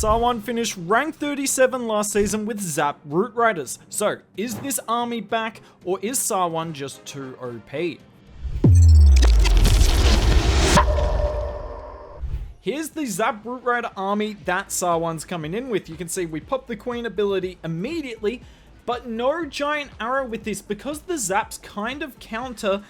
Sawan finished rank 37 last season with Zap Root Riders. So, is this army back, or is Sawan just too OP? Here's the Zap Root Rider army that Sawan's coming in with. You can see we pop the Queen ability immediately, but no Giant Arrow with this because the Zaps kind of counter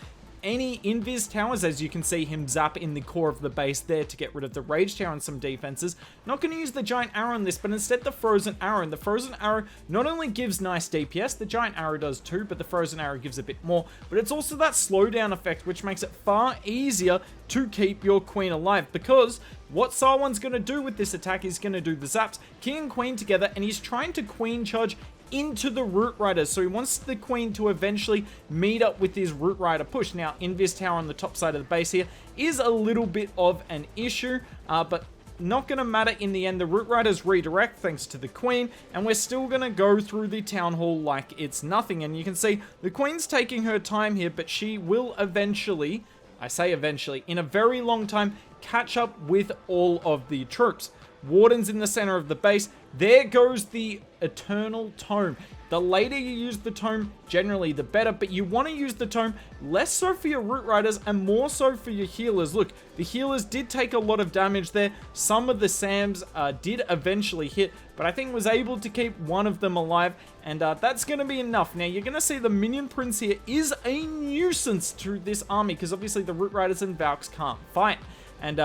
any invis towers, as you can see him zap in the core of the base there to get rid of the Rage Tower and some defenses. Not going to use the Giant Arrow in this, but instead the Frozen Arrow. And the Frozen Arrow not only gives nice DPS, the Giant Arrow does too, but the Frozen Arrow gives a bit more. But it's also that slowdown effect, which makes it far easier to keep your Queen alive, because what Sawan's going to do with this attack is going to do the zaps, King and Queen together, and he's trying to Queen charge into the Root Riders. So he wants the Queen to eventually meet up with his Root Rider push. Now, Invis Tower on the top side of the base here is a little bit of an issue, but not going to matter in the end. The Root Riders redirect thanks to the Queen, and we're still going to go through the Town Hall like it's nothing. And you can see the Queen's taking her time here, but she will eventually, I say eventually, in a very long time, catch up with all of the troops. Warden's in the center of the base. There goes the Eternal Tome. The later you use the Tome, generally the better, but you want to use the Tome less so for your Root Riders and more so for your healers. Look, the healers did take a lot of damage there. Some of the Sams did eventually hit, but I think was able to keep one of them alive, and that's going to be enough. Now, you're going to see the Minion Prince here is a nuisance to this army, because obviously the Root Riders and Valks can't fight. And,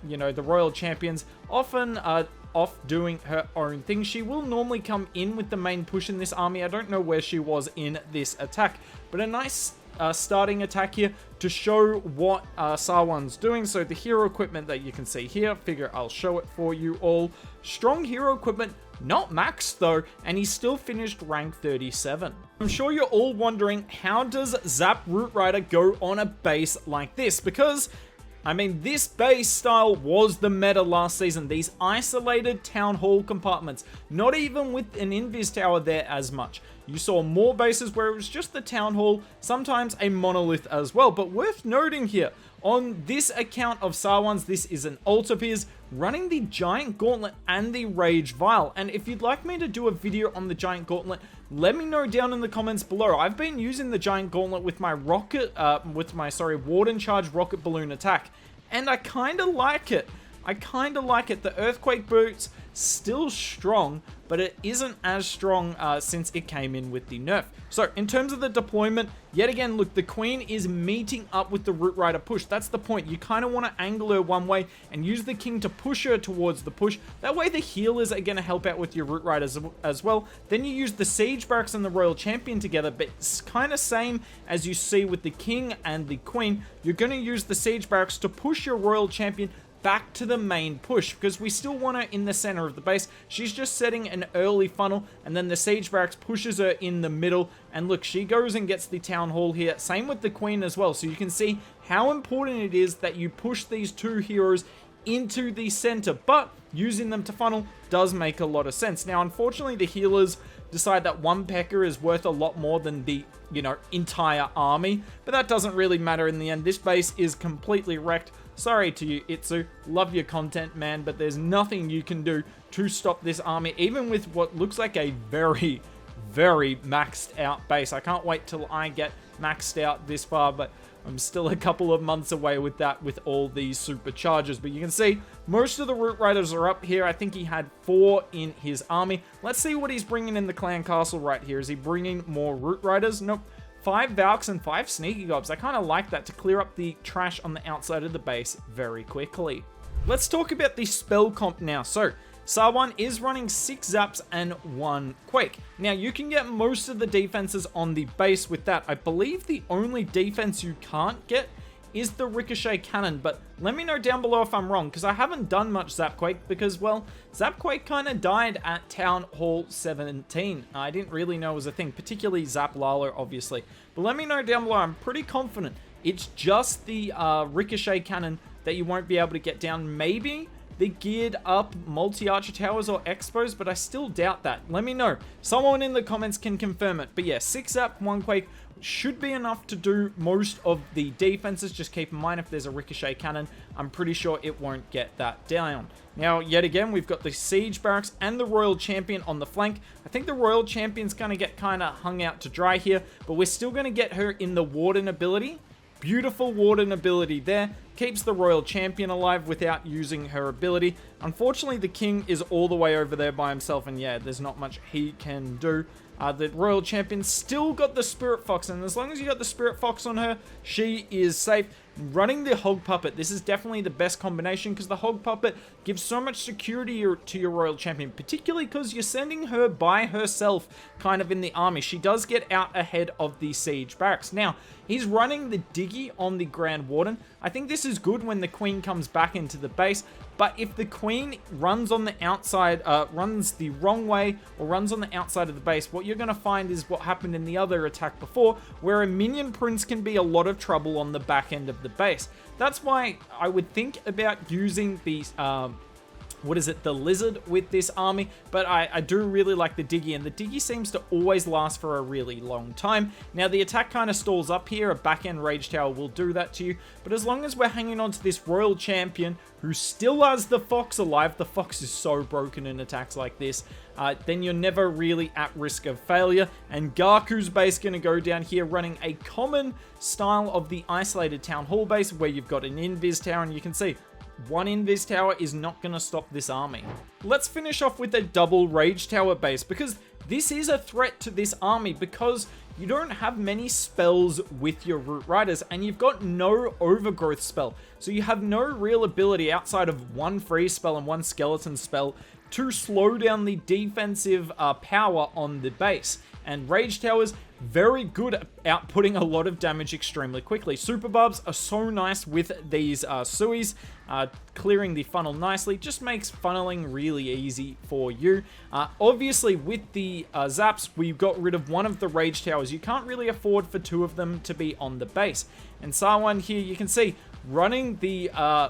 you know, the Royal Champion's often off doing her own thing. She will normally come in with the main push in this army. I don't know where she was in this attack, but a nice starting attack here to show what Sawan's doing. So the hero equipment that you can see here, figure I'll show it for you all. Strong hero equipment, not maxed though, and he still finished rank 37. I'm sure you're all wondering, how does Zap Root Rider go on a base like this? Because I mean, this base style was the meta last season. These isolated Town Hall compartments, not even with an Invis Tower there as much. You saw more bases where it was just the Town Hall, sometimes a monolith as well. But worth noting here, on this account of Sawan's, this is an ult of his, running the Giant Gauntlet and the Rage Vial. And if you'd like me to do a video on the Giant Gauntlet, let me know down in the comments below. I've been using the Giant Gauntlet with my Warden Charge Rocket Balloon attack, and I kind of like it. The Earthquake Boots, still strong, but it isn't as strong since it came in with the nerf. So in terms of the deployment, yet again, look, the Queen is meeting up with the Root Rider push. That's the point. You kind of want to angle her one way and use the King to push her towards the push. That way the healers are going to help out with your Root Riders as well. Then you use the Siege Barracks and the Royal Champion together, but it's kind of same as you see with the King and the Queen. You're going to use the Siege Barracks to push your Royal Champion back to the main push, because we still want her in the center of the base. She's just setting an early funnel, and then the Siege Barracks pushes her in the middle, and look, she goes and gets the Town Hall here. Same with the Queen as well. So you can see how important it is that you push these two heroes into the center, but using them to funnel does make a lot of sense. Now, unfortunately, the healers decide that one P.E.K.K.A is worth a lot more than the, you know, entire army, but that doesn't really matter in the end. This base is completely wrecked. Sorry to you, Itsu. Love your content, man, but there's nothing you can do to stop this army, even with what looks like a very, very maxed out base. I can't wait till I get maxed out this far, but I'm still a couple of months away with that, with all these superchargers. But you can see most of the Root Riders are up here. I think he had 4 in his army. Let's see what he's bringing in the Clan Castle right here. Is he bringing more Root Riders? Nope. 5 Valks and 5 Sneaky Gobs. I kind of like that to clear up the trash on the outside of the base very quickly. Let's talk about the spell comp now. So, Sawan is running 6 Zaps and 1 Quake. Now, you can get most of the defenses on the base with that. I believe the only defense you can't get is the Ricochet Cannon, but let me know down below if I'm wrong, because I haven't done much Zapquake, because, well, Zapquake kind of died at Town Hall 17. I didn't really know it was a thing, particularly Zap Lalo, obviously. But let me know down below. I'm pretty confident it's just the Ricochet Cannon that you won't be able to get down. Maybe the geared up multi-archer towers or expos, but I still doubt that. Let me know. Someone in the comments can confirm it. But yeah, 6 Zap, 1 Quake should be enough to do most of the defenses. Just keep in mind, if there's a ricochet cannon, I'm pretty sure it won't get that down. Now, yet again, we've got the Siege Barracks and the Royal Champion on the flank. I think the Royal Champion's going to get kind of hung out to dry here, but we're still going to get her in the Warden ability. Beautiful Warden ability there. Keeps the Royal Champion alive without using her ability. Unfortunately, the King is all the way over there by himself, and yeah, there's not much he can do. The Royal Champion still got the Spirit Fox, and as long as you got the Spirit Fox on her, she is safe. Running the Hog Puppet, this is definitely the best combination, because the Hog Puppet gives so much security to your Royal Champion, particularly because you're sending her by herself kind of in the army. She does get out ahead of the Siege Barracks. Now, he's running the Diggy on the Grand Warden. I think this is good when the Queen comes back into the base, but if the Queen runs on the outside, runs the wrong way, or runs on the outside of the base, what you're going to find is what happened in the other attack before, where a Minion Prince can be a lot of trouble on the back end of the base. That's why I would think about using these, the Lizard with this army, but I do really like the Diggy, and the Diggy seems to always last for a really long time. Now, the attack kind of stalls up here. A back-end Rage Tower will do that to you, but as long as we're hanging on to this Royal Champion, who still has the Fox alive — the Fox is so broken in attacks like this — then you're never really at risk of failure. And Gaku's base going to go down here, running a common style of the Isolated Town Hall base, where you've got an Invis Tower, and you can see one Invis Tower is not going to stop this army. Let's finish off with a double Rage Tower base, because this is a threat to this army, because you don't have many spells with your Root Riders, and you've got no Overgrowth spell. So you have no real ability outside of one freeze spell and one skeleton spell to slow down the defensive power on the base. And Rage Towers, very good at outputting a lot of damage extremely quickly. Super Barbs are so nice with these Suis. Clearing the funnel nicely just makes funneling really easy for you. Obviously, with the Zaps, we've got rid of one of the Rage Towers. You can't really afford for two of them to be on the base. And Sawan here, you can see, running the I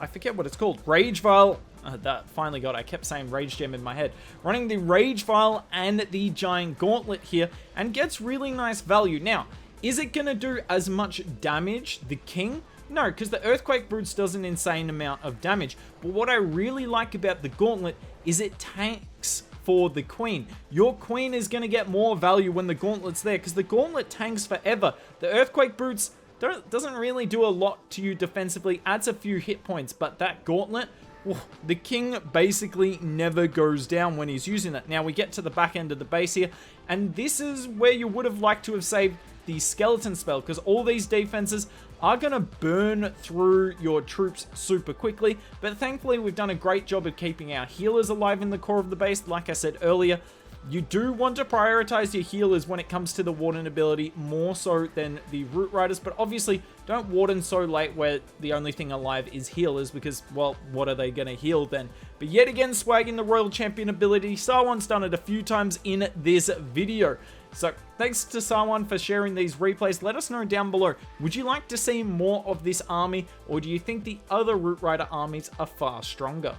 forget what it's called, Rage Vial. That finally got, I kept saying Rage Gem in my head. Running the Rage Vial and the Giant Gauntlet here, and gets really nice value. Now, is it going to do as much damage, the King? No, because the Earthquake Brutes does an insane amount of damage. But what I really like about the Gauntlet is it tanks for the Queen. Your Queen is going to get more value when the Gauntlet's there, because the Gauntlet tanks forever. The Earthquake Brutes doesn't really do a lot to you defensively, adds a few hit points, but that Gauntlet, the King basically never goes down when he's using it. Now we get to the back end of the base here, and this is where you would have liked to have saved the skeleton spell, because all these defenses are going to burn through your troops super quickly. But thankfully, we've done a great job of keeping our healers alive in the core of the base. Like I said earlier, you do want to prioritize your healers when it comes to the Warden ability, more so than the Root Riders, but obviously don't Warden so late where the only thing alive is healers, because, well, what are they going to heal then? But yet again, swagging the Royal Champion ability. Sawan's done it a few times in this video. So thanks to Sawan for sharing these replays. Let us know down below, would you like to see more of this army, or do you think the other Root Rider armies are far stronger?